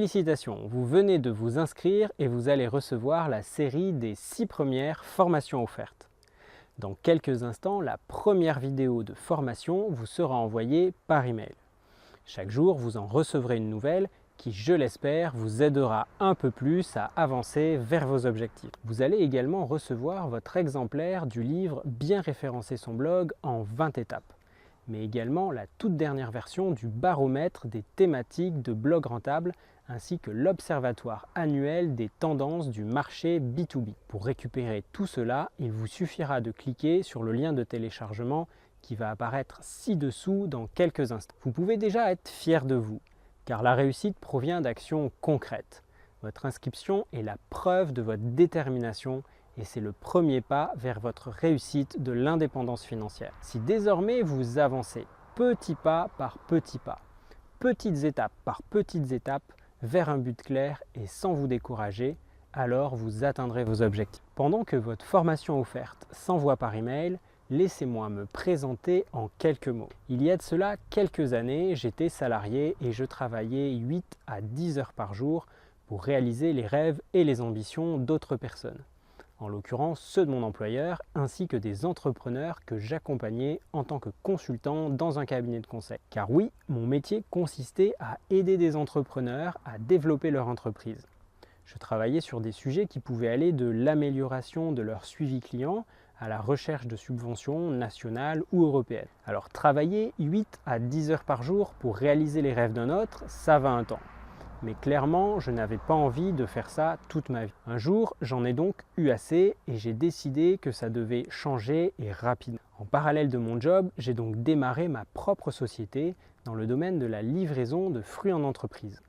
Félicitations, vous venez de vous inscrire et vous allez recevoir la série des 6 premières formations offertes. Dans quelques instants, la première vidéo de formation vous sera envoyée par email. Chaque jour, vous en recevrez une nouvelle qui, je l'espère, vous aidera un peu plus à avancer vers vos objectifs. Vous allez également recevoir votre exemplaire du livre Bien référencer son blog en 20 étapes, mais également la toute dernière version du baromètre des thématiques de blog rentable ainsi que l'observatoire annuel des tendances du marché B2B. Pour récupérer tout cela, il vous suffira de cliquer sur le lien de téléchargement qui va apparaître ci-dessous dans quelques instants. Vous pouvez déjà être fier de vous, car la réussite provient d'actions concrètes. Votre inscription est la preuve de votre détermination et c'est le premier pas vers votre réussite de l'indépendance financière. Si désormais vous avancez petit pas par petit pas, petites étapes par petites étapes, vers un but clair et sans vous décourager, alors vous atteindrez vos objectifs. Pendant que votre formation offerte s'envoie par email, laissez-moi me présenter en quelques mots. Il y a de cela quelques années, j'étais salarié et je travaillais 8 à 10 heures par jour pour réaliser les rêves et les ambitions d'autres personnes. En l'occurrence ceux de mon employeur, ainsi que des entrepreneurs que j'accompagnais en tant que consultant dans un cabinet de conseil. Car oui, mon métier consistait à aider des entrepreneurs à développer leur entreprise. Je travaillais sur des sujets qui pouvaient aller de l'amélioration de leur suivi client à la recherche de subventions nationales ou européennes. Alors travailler 8 à 10 heures par jour pour réaliser les rêves d'un autre, ça va un temps. Mais clairement, je n'avais pas envie de faire ça toute ma vie. Un jour, j'en ai donc eu assez et j'ai décidé que ça devait changer et rapidement. En parallèle de mon job, j'ai donc démarré ma propre société dans le domaine de la livraison de fruits en entreprise.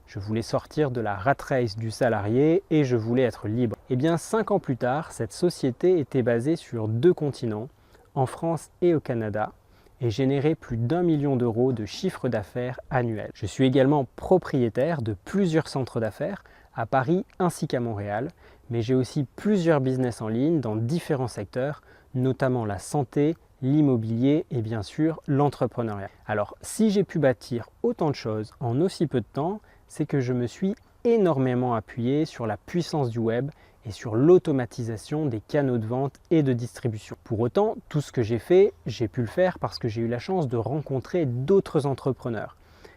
Je voulais sortir de la rat race du salarié et je voulais être libre. Et bien 5 ans plus tard, cette société était basée sur 2 continents, en France et au Canada, et générait plus d'1 million d'euros de chiffre d'affaires annuel. Je suis également propriétaire de plusieurs centres d'affaires à Paris ainsi qu'à Montréal, mais j'ai aussi plusieurs business en ligne dans différents secteurs, notamment la santé, l'immobilier et bien sûr l'entrepreneuriat. Alors si j'ai pu bâtir autant de choses en aussi peu de temps, c'est que je me suis énormément appuyé sur la puissance du web et sur l'automatisation des canaux de vente et de distribution. Pour autant, tout ce que j'ai fait, j'ai pu le faire parce que j'ai eu la chance de rencontrer d'autres entrepreneurs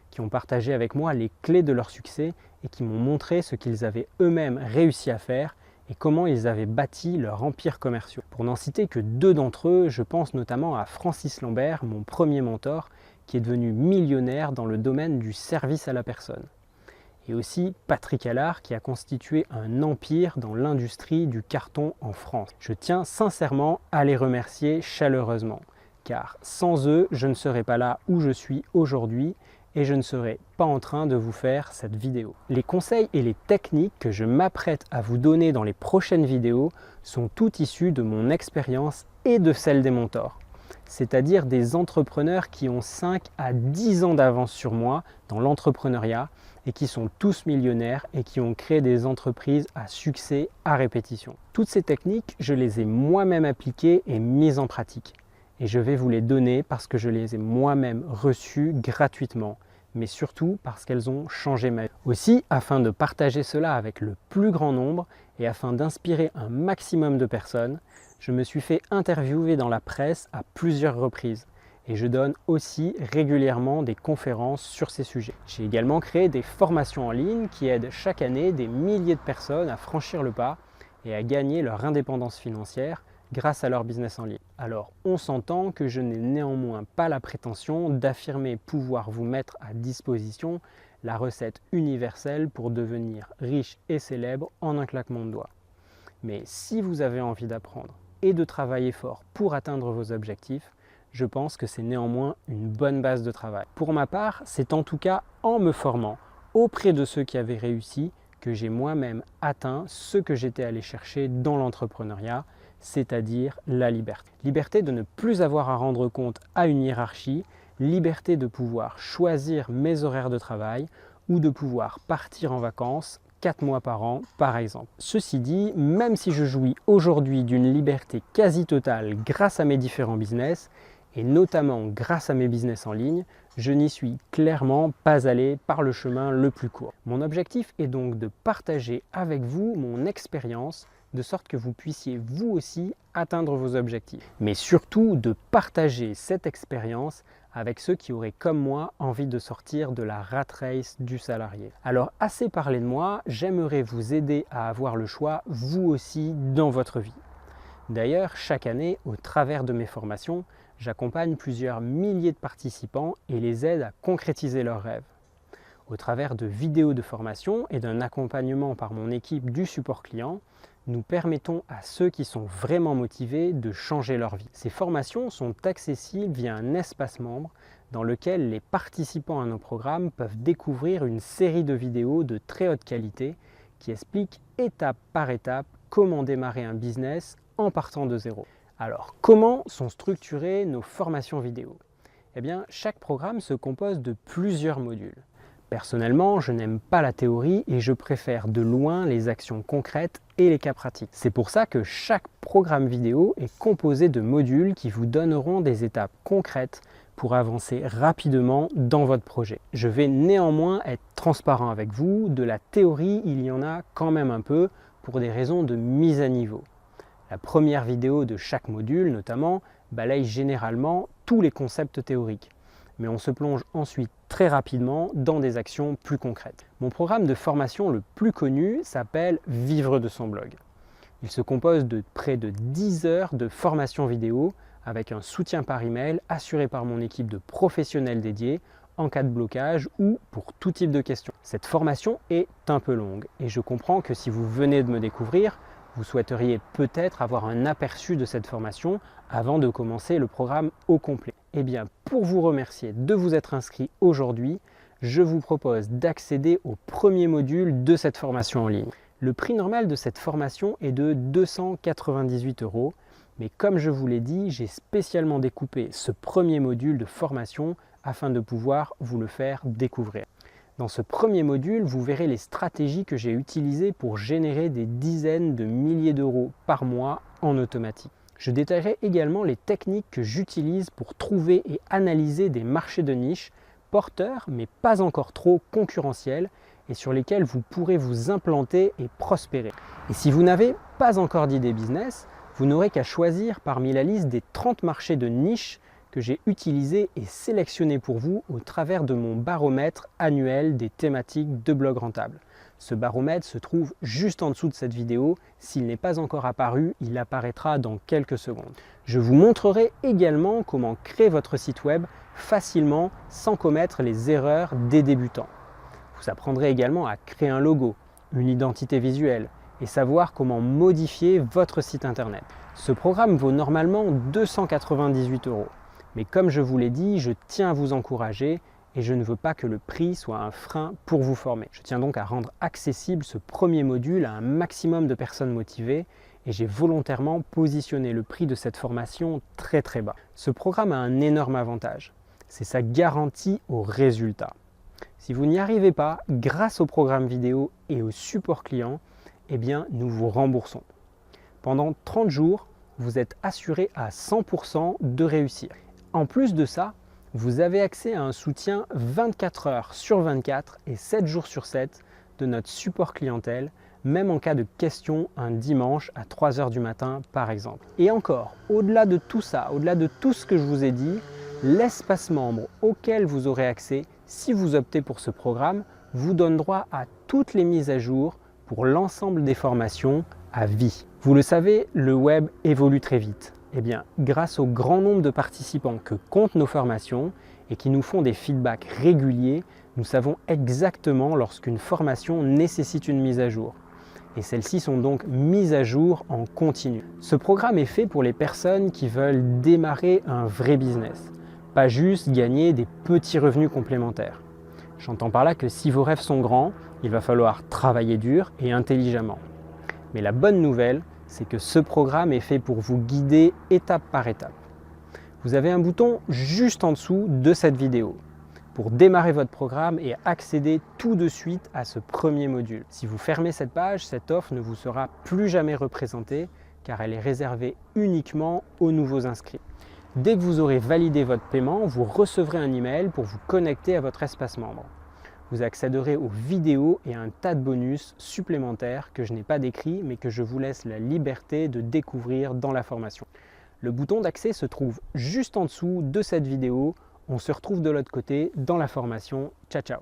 qui ont partagé avec moi les clés de leur succès et qui m'ont montré ce qu'ils avaient eux-mêmes réussi à faire et comment ils avaient bâti leur empire commercial. Pour n'en citer que 2 d'entre eux, je pense notamment à Francis Lambert, mon premier mentor, qui est devenu millionnaire dans le domaine du service à la personne. Et aussi Patrick Allard qui a constitué un empire dans l'industrie du carton en France. Je tiens sincèrement à les remercier chaleureusement, car sans eux, je ne serais pas là où je suis aujourd'hui et je ne serais pas en train de vous faire cette vidéo. Les conseils et les techniques que je m'apprête à vous donner dans les prochaines vidéos sont tout issus de mon expérience et de celle des mentors, c'est-à-dire des entrepreneurs qui ont 5 à 10 ans d'avance sur moi dans l'entrepreneuriat et qui sont tous millionnaires et qui ont créé des entreprises à succès à répétition. Toutes ces techniques, je les ai moi-même appliquées et mises en pratique. Et je vais vous les donner parce que je les ai moi-même reçues gratuitement, mais surtout parce qu'elles ont changé ma vie. Aussi, afin de partager cela avec le plus grand nombre et afin d'inspirer un maximum de personnes, je me suis fait interviewer dans la presse à plusieurs reprises. Et je donne aussi régulièrement des conférences sur ces sujets. J'ai également créé des formations en ligne qui aident chaque année des milliers de personnes à franchir le pas et à gagner leur indépendance financière grâce à leur business en ligne. Alors on s'entend que je n'ai néanmoins pas la prétention d'affirmer pouvoir vous mettre à disposition la recette universelle pour devenir riche et célèbre en un claquement de doigts. Mais si vous avez envie d'apprendre et de travailler fort pour atteindre vos objectifs, je pense que c'est néanmoins une bonne base de travail. Pour ma part, c'est en tout cas en me formant auprès de ceux qui avaient réussi que j'ai moi-même atteint ce que j'étais allé chercher dans l'entrepreneuriat, c'est-à-dire la liberté. Liberté de ne plus avoir à rendre compte à une hiérarchie, liberté de pouvoir choisir mes horaires de travail ou de pouvoir partir en vacances 4 mois par an, par exemple. Ceci dit, même si je jouis aujourd'hui d'une liberté quasi totale grâce à mes différents business, et notamment grâce à mes business en ligne, Je n'y suis clairement pas allé par le chemin le plus court. Mon objectif est donc de partager avec vous mon expérience de sorte que vous puissiez vous aussi atteindre vos objectifs. Mais surtout de partager cette expérience avec ceux qui auraient comme moi envie de sortir de la rat race du salarié. Alors assez parlé de moi, j'aimerais vous aider à avoir le choix vous aussi dans votre vie. D'ailleurs, chaque année, au travers de mes formations, j'accompagne plusieurs milliers de participants et les aide à concrétiser leurs rêves. Au travers de vidéos de formation et d'un accompagnement par mon équipe du support client, nous permettons à ceux qui sont vraiment motivés de changer leur vie. Ces formations sont accessibles via un espace membre dans lequel les participants à nos programmes peuvent découvrir une série de vidéos de très haute qualité qui expliquent étape par étape comment démarrer un business en partant de zéro. Alors, comment sont structurées nos formations vidéo? Eh bien, chaque programme se compose de plusieurs modules. Personnellement, je n'aime pas la théorie et je préfère de loin les actions concrètes et les cas pratiques. C'est pour ça que chaque programme vidéo est composé de modules qui vous donneront des étapes concrètes pour avancer rapidement dans votre projet. Je vais néanmoins être transparent avec vous, de la théorie, il y en a quand même un peu pour des raisons de mise à niveau. La première vidéo de chaque module, notamment, balaye généralement tous les concepts théoriques. Mais on se plonge ensuite très rapidement dans des actions plus concrètes. Mon programme de formation le plus connu s'appelle Vivre de son blog. Il se compose de près de 10 heures de formation vidéo avec un soutien par email assuré par mon équipe de professionnels dédiés en cas de blocage ou pour tout type de questions. Cette formation est un peu longue et je comprends que si vous venez de me découvrir, vous souhaiteriez peut-être avoir un aperçu de cette formation avant de commencer le programme au complet. Eh bien, pour vous remercier de vous être inscrit aujourd'hui, je vous propose d'accéder au premier module de cette formation en ligne. Le prix normal de cette formation est de 298 €, mais comme je vous l'ai dit, j'ai spécialement découpé ce premier module de formation afin de pouvoir vous le faire découvrir. Dans ce premier module, vous verrez les stratégies que j'ai utilisées pour générer des dizaines de milliers d'euros par mois en automatique. Je détaillerai également les techniques que j'utilise pour trouver et analyser des marchés de niche porteurs mais pas encore trop concurrentiels et sur lesquels vous pourrez vous implanter et prospérer. Et si vous n'avez pas encore d'idée business, vous n'aurez qu'à choisir parmi la liste des 30 marchés de niche que j'ai utilisé et sélectionné pour vous au travers de mon baromètre annuel des thématiques de blog rentable. Ce baromètre se trouve juste en dessous de cette vidéo. S'il n'est pas encore apparu, il apparaîtra dans quelques secondes. Je vous montrerai également comment créer votre site web facilement sans commettre les erreurs des débutants. Vous apprendrez également à créer un logo, une identité visuelle et savoir comment modifier votre site internet. Ce programme vaut normalement 298 €. Mais comme je vous l'ai dit, je tiens à vous encourager et je ne veux pas que le prix soit un frein pour vous former. Je tiens donc à rendre accessible ce premier module à un maximum de personnes motivées et j'ai volontairement positionné le prix de cette formation très très bas. Ce programme a un énorme avantage, c'est sa garantie au résultat. Si vous n'y arrivez pas, grâce au programme vidéo et au support client, eh bien nous vous remboursons. Pendant 30 jours, vous êtes assuré à 100% de réussir. En plus de ça, vous avez accès à un soutien 24 heures sur 24 et 7 jours sur 7 de notre support clientèle, même en cas de questions un dimanche à 3 heures du matin par exemple. Et encore, au-delà de tout ça, au-delà de tout ce que je vous ai dit, l'espace membre auquel vous aurez accès si vous optez pour ce programme vous donne droit à toutes les mises à jour pour l'ensemble des formations à vie. Vous le savez, le web évolue très vite. Eh bien, grâce au grand nombre de participants que comptent nos formations et qui nous font des feedbacks réguliers, nous savons exactement lorsqu'une formation nécessite une mise à jour. Et celles-ci sont donc mises à jour en continu. Ce programme est fait pour les personnes qui veulent démarrer un vrai business, pas juste gagner des petits revenus complémentaires. J'entends par là que si vos rêves sont grands, il va falloir travailler dur et intelligemment. Mais la bonne nouvelle, c'est que ce programme est fait pour vous guider étape par étape. Vous avez un bouton juste en dessous de cette vidéo pour démarrer votre programme et accéder tout de suite à ce premier module. Si vous fermez cette page, cette offre ne vous sera plus jamais représentée car elle est réservée uniquement aux nouveaux inscrits. Dès que vous aurez validé votre paiement, vous recevrez un email pour vous connecter à votre espace membre. Vous accéderez aux vidéos et à un tas de bonus supplémentaires que je n'ai pas décrits mais que je vous laisse la liberté de découvrir dans la formation. Le bouton d'accès se trouve juste en dessous de cette vidéo. On se retrouve de l'autre côté dans la formation. Ciao ciao!